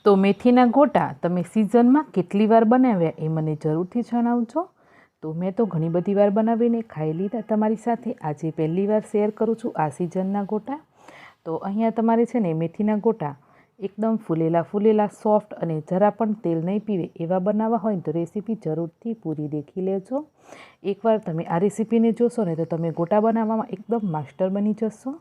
તો મેથીના ગોટા તમે સિઝનમાં કેટલી વાર બનાવ્યા એ મને જરૂરથી જણાવજો. તો મેં તો ઘણી બધી વાર બનાવીને ખાઈ લીધા તમારી સાથે. આજે પહેલી વાર શેર કરું છું આ સિઝનના ગોટા. તો અહીંયા તમારે છે ને મેથીના ગોટા એકદમ ફૂલેલા સોફ્ટ અને જરા પણ તેલ નહીં પીવે એવા બનાવવા હોય ને તો રેસીપી જરૂરથી પૂરી દેખી લેજો. એકવાર તમે આ રેસીપીને જોશો ને તો તમે ગોટા બનાવવામાં એકદમ માસ્ટર બની જશો.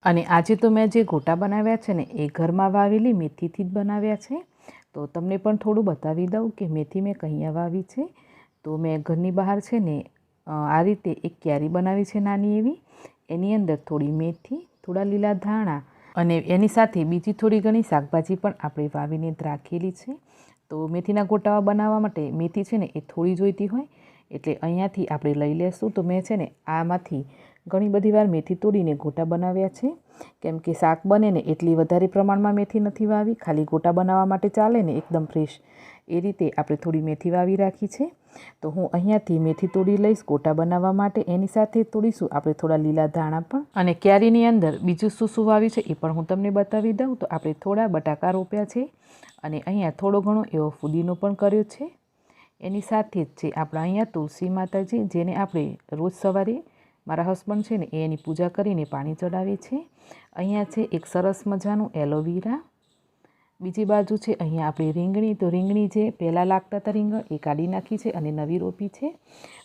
અને આજે તો મેં જે ગોટા બનાવ્યા છે ને એ ઘરમાં વાવેલી મેથીથી જ બનાવ્યા છે. તો તમને પણ થોડું બતાવી દઉં કે મેથી મેં કઅહીંયા વાવી છે. તો મેં ઘરની બહાર છે ને આ રીતે એક ક્યારી બનાવી છે નાની એવી. એની અંદર થોડી મેથી, થોડા લીલા ધાણા અને એની સાથે બીજી થોડી ઘણી શાકભાજી પણ આપણે વાવીને જ રાખેલી છે. તો મેથીના ગોટા બનાવવા માટે મેથી છે ને એ થોડી જોઈતી હોય એટલે અહીંયાથી આપણે લઈ લેશું. તો મેં છે ને આમાંથી ઘણી બધી વાર મેથી તોડીને ગોટા બનાવ્યા છે. કેમ કે શાક બને ને એટલી વધારે પ્રમાણમાં મેથી નથી વાવી, ખાલી ગોટા બનાવવા માટે ચાલે ને એકદમ ફ્રેશ એ રીતે આપણે થોડી મેથી વાવી રાખી છે. તો હું અહીંયાથી મેથી તોડી લઈશ ગોટા બનાવવા માટે. એની સાથે તોડીશું આપણે થોડા લીલા ધાણા પણ. અને ક્યારીની અંદર બીજું શું વાવ્યું છે એ પણ હું તમને બતાવી દઉં. તો આપણે થોડા બટાકા રોપ્યા છે અને અહીંયા થોડો ઘણો એવો ફુદીનો પણ કર્યો છે. એની સાથે જ છે આપણા અહીંયા તુલસી માતાજી, જેને આપણે રોજ સવારે મારા હસબન્ડ છે ને એની પૂજા કરીને પાણી ચડાવે છે. અહીંયા છે એક સરસ મજાનું એલોવેરા. બીજી બાજુ છે અહીંયા આપણી રીંગણી. તો રીંગણી જે પહેલાં લાગતા હતા રીંગણ એ કાઢી નાખી છે અને નવી રોપી છે.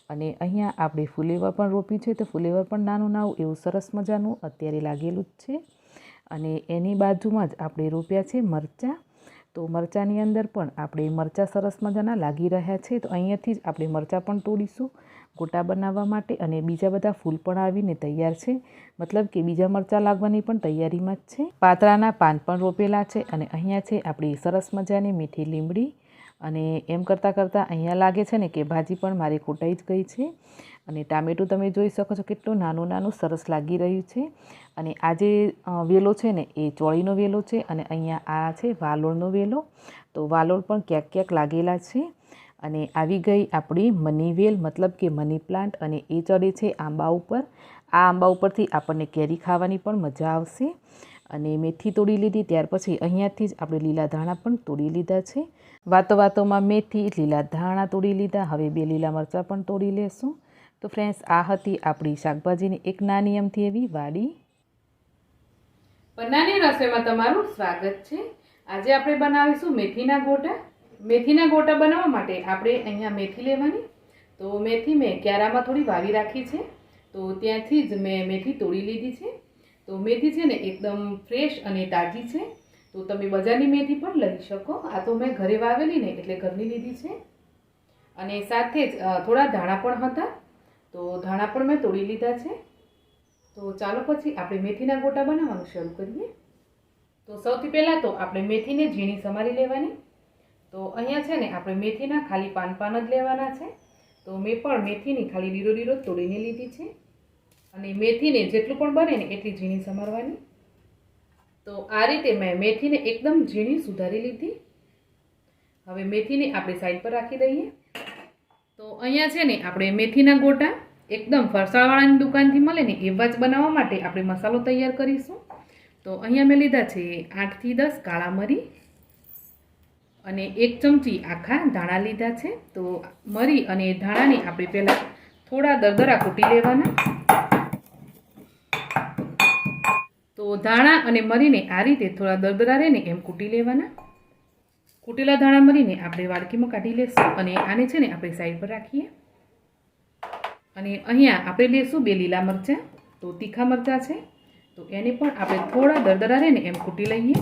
અને અહીંયા આપણે ફુલેવર પણ રોપી છે. તો ફુલેવર પણ નાનું એવું સરસ મજાનું અત્યારે લાગેલું જ છે. અને એની બાજુમાં જ આપણે રોપ્યા છે મરચાં. તો મરચાંની અંદર પણ આપણે મરચાં સરસ મજાના લાગી રહ્યા છે. તો અહીંયાથી જ આપણે મરચાં પણ તોડીશું ગોટા બનાવવા માટે. અને બીજા બધા ફૂલ પણ આવીને તૈયાર છે, મતલબ કે બીજા મરચાં લાગવાની પણ તૈયારીમાં જ છે. પાતળાના પાન પણ રોપેલા છે. અને અહીંયા છે આપણી સરસ મજાની મીઠી લીમડી. અને એમ કરતાં અહીંયા લાગે છે ને કે ભાજી પણ મારી કૂટાઈ જ ગઈ છે. અને ટામેટું તમે જોઈ શકો છો કેટલું નાનું સરસ લાગી રહ્યું છે. અને આ જે વેલો છે ને એ ચોળીનો વેલો છે. અને અહીંયા આ છે વાલોળનો વેલો. તો વાલોળ પણ ક્યાંક લાગેલા છે. અને આવી ગઈ આપણી મની વેલ, મતલબ કે મની પ્લાન્ટ. અને એ ચડે છે આંબા ઉપર. આ આંબા ઉપરથી આપણને કેરી ખાવાની પણ મજા આવશે. અને મેથી તોડી લીધી ત્યાર પછી અહીંયાથી જ આપણે લીલા ધાણા પણ તોડી લીધા છે. વાતોમાં મેથી, લીલા ધાણા તોડી લીધા. હવે 2 લીલા મરચાં પણ તોડી લેશું. તો ફ્રેન્ડ્સ, આ હતી આપણી શાકભાજીની એક નાની અમથી એવી વાડી. બનાની રસોઈમાં તમારું સ્વાગત છે. આજે આપણે બનાવીશું મેથીના ગોટા. મેથીના ગોટા બનાવવા માટે આપણે અહીંયા મેથી લેવાની. તો મેથી મેં ક્યારામાં થોડી વાવી રાખી છે. તો ત્યાંથી જ મેં મેથી તોડી લીધી છે. તો મેથી છે ને એકદમ ફ્રેશ અને તાજી છે. તો તમે બજારની મેથી પણ લઈ શકો. આ તો મેં ઘરે વાવેલી ને એટલે ઘરની લીધી છે. અને સાથે જ થોડા ધાણા પણ હતા. તો ધાણા પણ મેં તોડી લીધા છે. તો ચાલો પછી આપણે મેથીના ગોટા બનાવવાનું શરૂ કરીએ. તો સૌથી પહેલાં તો આપણે મેથીને ઝીણી સમારી લેવાની. તો અહીંયા છે ને આપણે મેથીના ખાલી પાન જ લેવાના છે. તો મેં પણ મેથીની ખાલી લીરો તોડીને લીધી છે. અને મેથીને જેટલું પણ બને ને એટલી ઝીણી સમારવાની. તો આ રીતે મેં મેથીને એકદમ ઝીણી સુધારી લીધી. હવે મેથીને આપણે સાઈડ પર રાખી દઈએ. તો અહીંયા છે ને આપણે મેથીના ગોટા એકદમ ફરસાણવાળાની દુકાનથી મળે ને એવા જ બનાવવા માટે આપણે મસાલો તૈયાર કરીશું. તો અહીંયા મેં લીધા છે 8 થી 10 કાળા મરી અને 1 ચમચી આખા ધાણા લીધા છે. તો મરી અને ધાણાને આપણે પહેલાં થોડા દરદરા કૂટી લેવાના. તો ધાણા અને મરીને આ રીતે થોડા દરદરા રહે ને એમ કૂટી લેવાના. કૂટેલા ધાણા મરીને આપણે વાડકીમાં કાઢી લેશું. અને આને છે ને આપણે સાઈડ પર રાખીએ. અને અહીંયા આપણે લેશું 2 લીલા મરચાં. તો તીખા મરચાં છે. તો એને પણ આપણે થોડા દરદરા રહે ને એમ કૂટી લઈએ.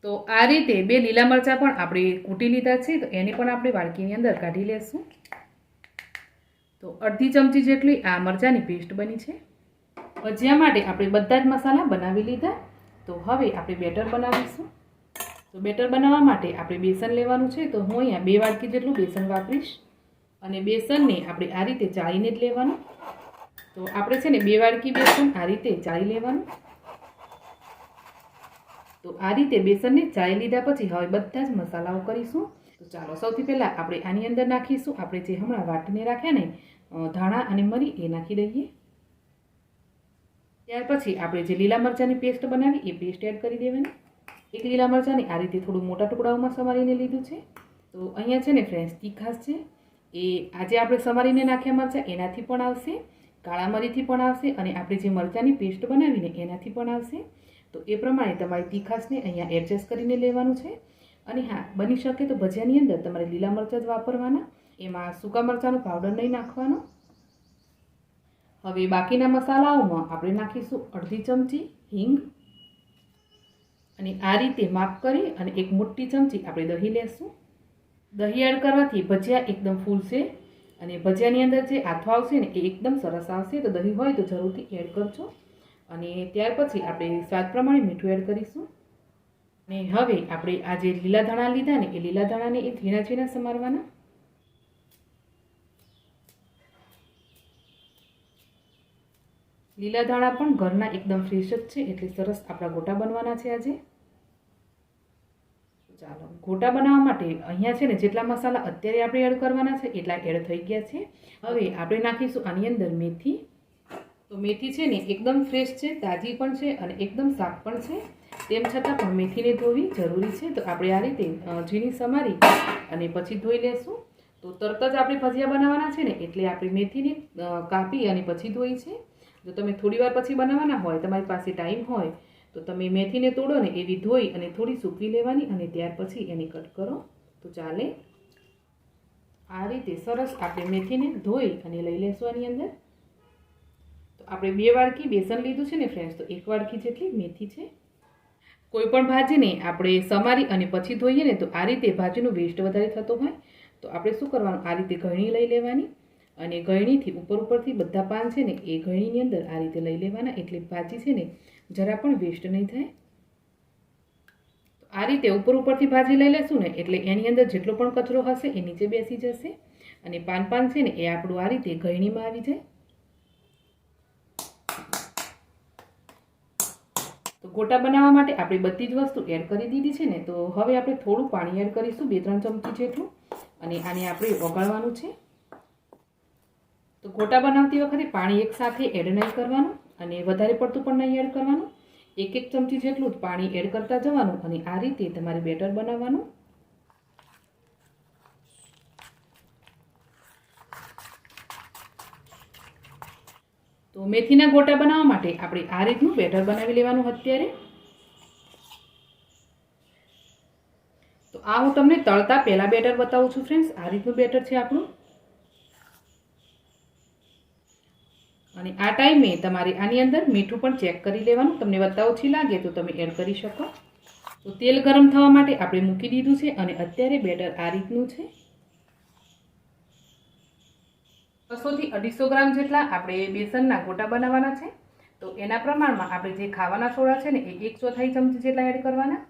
તો આ રીતે 2 લીલા મરચાં પણ આપણે કૂટી લીધા છે. તો એને પણ આપણે વાડકીની અંદર કાઢી લેશું. તો અડધી ચમચી જેટલી આ મરચાંની પેસ્ટ બની છે. ભજીયા માટે આપણે બધા જ મસાલા બનાવી લીધા. તો હવે આપણે બેટર બનાવીશું. તો બેટર બનાવવા માટે આપણે બેસન લેવાનું છે. તો હું અહીંયા 2 વાટકી જેટલું બેસન વાપરીશ. અને બેસનને આપણે આ રીતે ચાળીને જ લેવાનું. તો આપણે છે ને 2 વાટકી બેસન આ રીતે ચાળી લેવાનું. તો આ રીતે બેસનને ચાળી લીધા પછી હવે બધા જ મસાલાઓ કરીશું. તો ચાલો સૌથી પહેલાં આપણે આની અંદર નાખીશું આપણે જે હમણાં વાટીને રાખ્યા ને ધાણા અને મરી એ નાખી દઈએ. ત્યાર પછી આપણે જે લીલા મરચાંની પેસ્ટ બનાવી એ પેસ્ટ એડ કરી દેવાની. એક લીલા મરચાંને આ રીતે થોડું મોટા ટુકડાઓમાં સમારીને લીધું છે. તો અહીંયા છે ને ફ્રેન્ડ્સ તીખાશ છે એ આજે આપણે સમારીને નાખ્યા મરચાં એનાથી પણ આવશે, કાળા મરીથી પણ આવશે અને આપણે જે મરચાંની પેસ્ટ બનાવીને એનાથી પણ આવશે. તો એ પ્રમાણે તમારી તીખાશને અહીંયા એડજસ્ટ કરીને લેવાનું છે. અને હા, બની શકે તો ભજીયાની અંદર તમારે લીલા મરચાં જ વાપરવાના, એમાં સૂકા મરચાંનો પાવડર નહીં નાખવાનો. હવે બાકીના મસાલાઓમાં આપણે નાખીશું અડધી ચમચી હિંગ અને આ રીતે માપ કરી અને એક મોટી ચમચી આપણે દહીં લેશું. દહીં એડ કરવાથી ભજીયા એકદમ ફૂલશે અને ભજીયાની અંદર જે આથો આવશે ને એ એકદમ સરસ આવશે. તો દહીં હોય તો જરૂરથી એડ કરજો. અને ત્યાર પછી આપણે સ્વાદ પ્રમાણે મીઠું એડ કરીશું. અને હવે આપણે આ જે લીલા ધાણા લીધા ને એ લીલા ધાણાને એ ઝીણા ઝીણા સમારવાના. લીલા ધાણા પણ ઘરના એકદમ ફ્રેશ જ છે એટલે સરસ આપણા ગોટા બનવાના છે આજે. ચાલો, ગોટા બનાવવા માટે અહીંયા છે ને જેટલા મસાલા અત્યારે આપણે એડ કરવાના છે એટલા એડ થઈ ગયા છે. હવે આપણે નાખીશું આની અંદર મેથી. તો મેથી છે ને એકદમ ફ્રેશ છે, તાજી પણ છે અને એકદમ સાફ પણ છે. તેમ છતાં પણ મેથીને ધોવી જરૂરી છે. તો આપણે આ રીતે ઝીણી સમારી અને પછી ધોઈ લેશું. તો તરત જ આપણે ભજીયા બનાવવાના છે ને એટલે આપણે મેથીને કાપી અને પછી ધોઈ છે. જો તમે થોડી વાર પછી બનાવવાના હોય, તમારી પાસે ટાઈમ હોય તો તમે મેથીને તોડો ને એવી ધોઈ અને થોડી સૂકવી લેવાની અને ત્યાર પછી એને કટ કરો તો ચાલે. આ રીતે સરસ આપણે મેથીને ધોઈ અને લઈ લેશું આની અંદર. તો આપણે 2 વાડકી બેસન લીધું છે ને ફ્રેન્ડ્સ, તો 1 વાડકી જેટલી મેથી છે. કોઈ પણ ભાજીને આપણે સમારી અને પછી ધોઈએ ને તો આ રીતે ભાજીનો વેસ્ટ વધારે થતો હોય. તો આપણે શું કરવાનું, આ રીતે ગળણી લઈ લેવાની અને ગળણીથી ઉપરથી બધા પાન છે ને એ ગળણીની અંદર આ રીતે લઈ લેવાના એટલે ભાજી છે ને જરા પણ વેસ્ટ નહીં થાય. તો આ રીતે ઉપરથી ભાજી લઈ લેશું ને એટલે એની અંદર જેટલો પણ કચરો હશે એ નીચે બેસી જશે અને પાન છે ને એ આપણું આ રીતે ગળણીમાં આવી જાય. તો ગોટા બનાવવા માટે આપણે બધી જ વસ્તુ એડ કરી દીધી છે ને. તો હવે આપણે થોડું પાણી એડ કરીશું, 2-3 ચમચી જેટલું, અને આને આપણે ઓગાળવાનું છે. તો ગોટા બનાવતી વખતે પાણી એકસાથે એડ નહીં કરવાનું અને વધારે પડતું પણ નહીં એડ કરવાનું. 1-1 ચમચી જેટલું જ પાણી એડ કરતા જવાનું અને આ રીતે તમારે બેટર બનાવવાનું. તો મેથીના ગોટા બનાવવા માટે આપણે આ રીતનું બેટર બનાવી લેવાનું અત્યારે. તો આ હું તમને તળતા પહેલા બેટર બતાવું છું ફ્રેન્ડ્સ. આ રીતનું બેટર છે આપણું. અને આ ટાઈમે તમારે આની અંદર મીઠું પણ ચેક કરી લેવાનું. તમને વધતા ઓછી લાગે તો તમે એડ કરી શકો. તો તેલ ગરમ થવા માટે આપણે મૂકી દીધું છે અને અત્યારે બેટર આ રીતનું છે. 200 થી 250 ગ્રામ જેટલા આપણે બેસનના ગોટા બનાવવાના છે. તો એના પ્રમાણમાં આપણે જે ખાવાના સોડા છે ને એ 1/4 ચમચી જેટલા એડ કરવાના.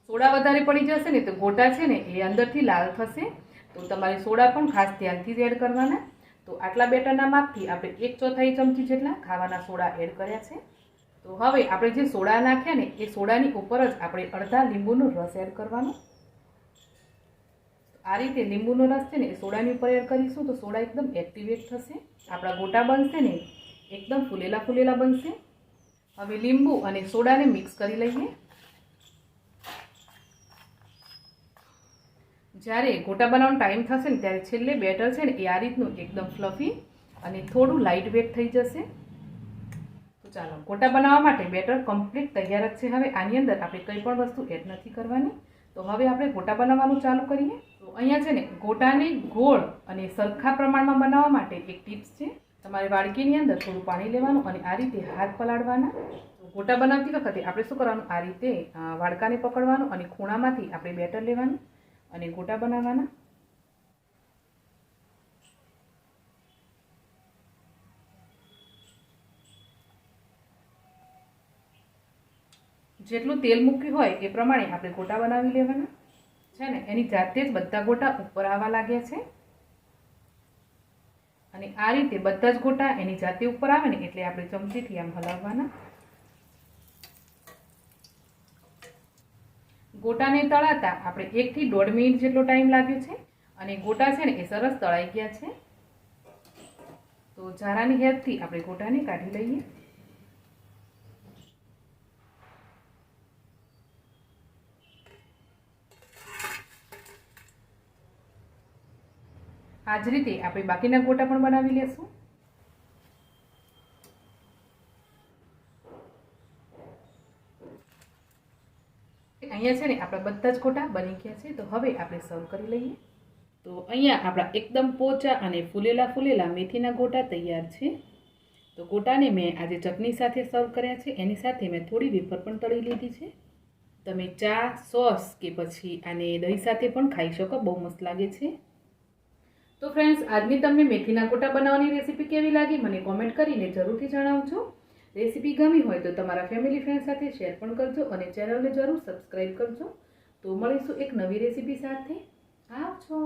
સોડા વધારે પડી જશે ને તો ગોટા છે ને એ અંદરથી લાલ થશે. તો તમારે સોડા પણ ખાસ ધ્યાનથી જ એડ કરવાના. તો આટલા બેટરના માપથી આપણે 1/4 ચમચી જેટલા ખાવાના સોડા એડ કર્યા છે. તો હવે આપણે જે સોડા નાખ્યા ને એ સોડાની ઉપર જ આપણે અડધા લીંબુનો રસ એડ કરવાનો. આ રીતે લીંબુનો રસ છે ને એ સોડાની ઉપર એડ કરીશું તો સોડા એકદમ એક્ટિવેટ થશે. આપણા ગોટા બનશે ને એકદમ ફૂલેલા બનશે. હવે લીંબુ અને સોડાને મિક્સ કરી લઈએ. જ્યારે ગોટા બનાવવાનો ટાઈમ થશે ને ત્યારે છેલ્લે બેટર છે ને એ આ રીતનું એકદમ ફ્લફી અને થોડું લાઇટ વેટ થઈ જશે. તો ચાલો, ગોટા બનાવવા માટે બેટર કમ્પ્લીટ તૈયાર જ છે. હવે આની અંદર આપણે કંઈ પણ વસ્તુ એડ નથી કરવાની. તો હવે આપણે ગોટા બનાવવાનું ચાલુ કરીએ. તો અહીંયા છે ને ગોટાને ગોળ અને સરખા પ્રમાણમાં બનાવવા માટે એક ટિપ્સ છે. તમારે વાડકીની અંદર થોડું પાણી લેવાનું અને આ રીતે હાથ પલાળવાના. તો ગોટા બનાવતી વખતે આપણે શું કરવાનું, આ રીતે વાડકાને પકડવાનું અને ખૂણામાંથી આપણે બેટર લેવાનું અને ગોટા બનાવવાના. જેટલું તેલ મૂક્યું હોય એ પ્રમાણે આપણે ગોટા બનાવી લેવાના છે ને. એની જાતે જ બધા ગોટા ઉપર આવવા લાગ્યા છે અને આ રીતે બધા જ ગોટા એની જાતે ઉપર આવે ને એટલે આપણે ચમચીથી આમ હલાવવાના. ગોટાને તળાતા આપણે 1 થી 1.5 મિનિટ જેટલો ટાઈમ લાગ્યો છે અને ગોટા છે ને એ સરસ તળાઈ ગયા છે. તો ઝારાની હેલ્પથી આપણે ગોટાને કાઢી લઈએ. આ જ રીતે આપણે બાકીના ગોટા પણ બનાવી લેશું. અહીંયા છે ને આપણા બધા જ ગોટા બની ગયા છે. તો હવે આપણે સર્વ કરી લઈએ. તો અહીંયા આપણા એકદમ પોચા અને ફૂલેલા મેથીના ગોટા તૈયાર છે. તો ગોટાને મેં આજે ચટણી સાથે સર્વ કર્યા છે. એની સાથે મેં થોડી વેફર પણ તળી લીધી છે. તમે ચા, સોસ કે પછી આને દહીં સાથે પણ ખાઈ શકો. બહુ મસ્ત લાગે છે. તો ફ્રેન્ડ્સ, આજની તમને મેથીના ગોટા બનાવવાની રેસીપી કેવી લાગી મને કોમેન્ટ કરીને જરૂરથી જણાવજો. રેસીપી ગમી હોય તો તમારા ફેમિલી ફ્રેન્ડ સાથે શેર પણ કરજો અને ચેનલને જરૂર સબસ્ક્રાઈબ કરજો. તો મળીશું એક નવી રેસીપી સાથે. આવજો.